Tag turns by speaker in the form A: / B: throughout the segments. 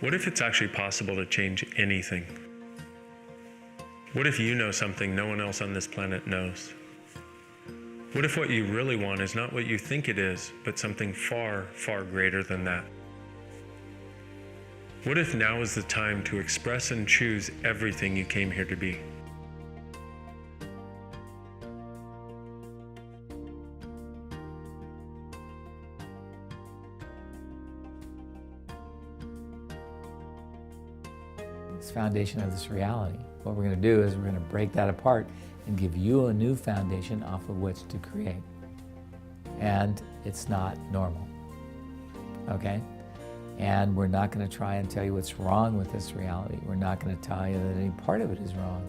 A: What if it's actually possible to change anything? What if you know something no one else on this planet knows? What if what you really want is not what you think it is, but something far, far greater than that? What if now is the time to express and choose everything you came here to be?
B: It's the foundation of this reality. What we're going to do is we're going to break that apart and give you a new foundation off of which to create. And it's not normal, okay? And we're not going to try and tell you what's wrong with this reality. We're not going to tell you that any part of it is wrong.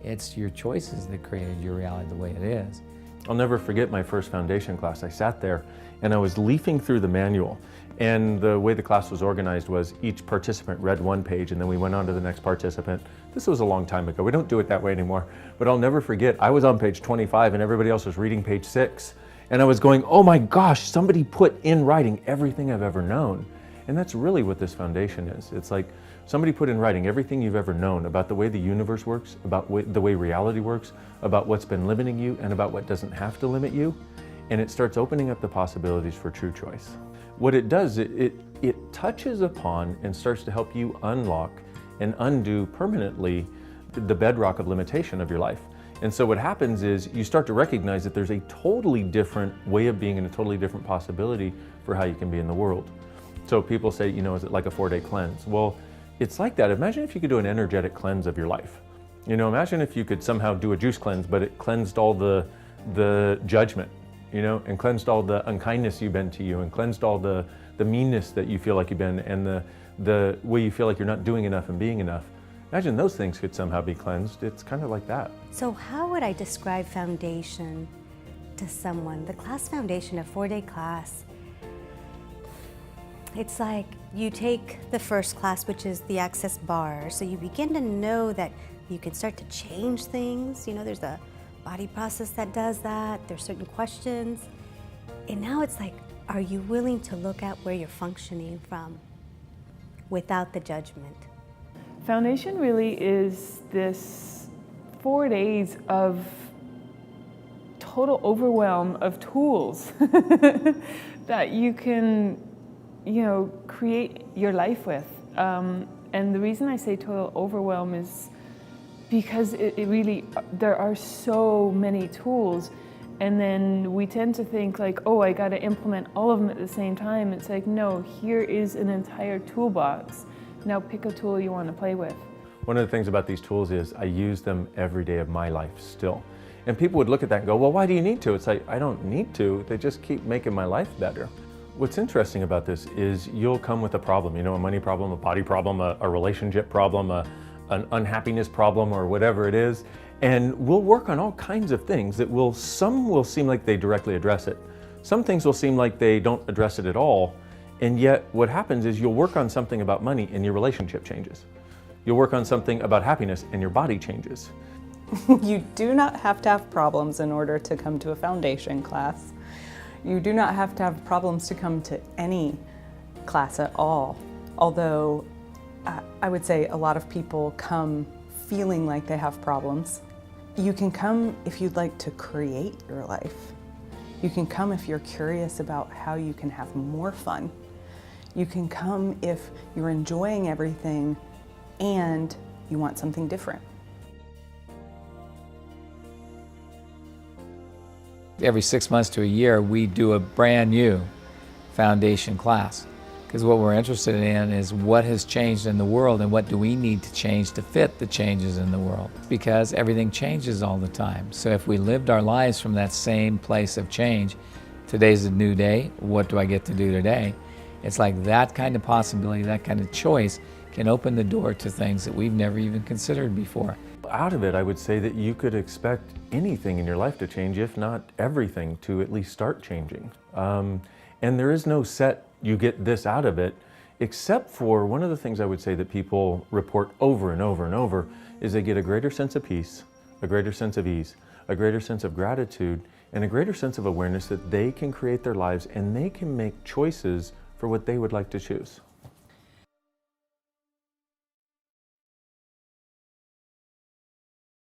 B: It's your choices that created your reality the way it is.
C: I'll never forget my first foundation class. I sat there and I was leafing through the manual, and the way the class was organized was each participant read one page and then we went on to the next participant. This was a long time ago. We don't do it that way anymore. But I'll never forget, I was on page 25 and everybody else was reading page 6. And I was going, oh my gosh, somebody put in writing everything I've ever known. And that's really what this foundation is. It's like somebody put in writing everything you've ever known about the way the universe works, about the way reality works, about what's been limiting you, and about what doesn't have to limit you. And it starts opening up the possibilities for true choice. What it does, it touches upon and starts to help you unlock and undo permanently the bedrock of limitation of your life. And so what happens is you start to recognize that there's a totally different way of being and a totally different possibility for how you can be in the world. So people say, you know, is it like a 4-day cleanse? Well, it's like that. Imagine if you could do an energetic cleanse of your life. You know, imagine if you could somehow do a juice cleanse, but it cleansed all the judgment, you know, and cleansed all the unkindness you've been to you, and cleansed all the meanness that you feel like you've been, and the way you feel like you're not doing enough and being enough. Imagine those things could somehow be cleansed. It's kind of like that.
D: So how would I describe foundation to someone? The class foundation, a 4-day class, it's like you take the first class, which is the access bar. So you begin to know that you can start to change things. You know, there's a body process that does that. There's certain questions. And now it's like, are you willing to look at where you're functioning from without the judgment?
E: Foundation really is this 4 days of total overwhelm of tools that you can, you know, create your life with. And the reason I say total overwhelm is because it really, there are so many tools, and then we tend to think like, oh, I got to implement all of them at the same time. It's like, no, here is an entire toolbox. Now pick a tool you want to play with.
C: One of the things about these tools is I use them every day of my life still. And people would look at that and go, well, why do you need to? It's like, I don't need to. They just keep making my life better. What's interesting about this is you'll come with a problem, you know, a money problem, a body problem, a relationship problem, an unhappiness problem, or whatever it is. And we'll work on all kinds of things that some will seem like they directly address it. Some things will seem like they don't address it at all. And yet what happens is you'll work on something about money and your relationship changes. You'll work on something about happiness and your body changes.
F: You do not have to have problems in order to come to a foundation class. You do not have to have problems to come to any class at all. Although I would say a lot of people come feeling like they have problems. You can come if you'd like to create your life. You can come if you're curious about how you can have more fun. You can come if you're enjoying everything and you want something different.
B: Every 6 months to a year, we do a brand new foundation class. Because what we're interested in is what has changed in the world and what do we need to change to fit the changes in the world. Because everything changes all the time. So if we lived our lives from that same place of change, today's a new day, what do I get to do today? It's like that kind of possibility, that kind of choice can open the door to things that we've never even considered before.
C: Out of it, I would say that you could expect anything in your life to change, if not everything, to at least start changing. And there is no set, you get this out of it, except for one of the things I would say that people report over and over and over is they get a greater sense of peace, a greater sense of ease, a greater sense of gratitude, and a greater sense of awareness that they can create their lives and they can make choices for what they would like to choose.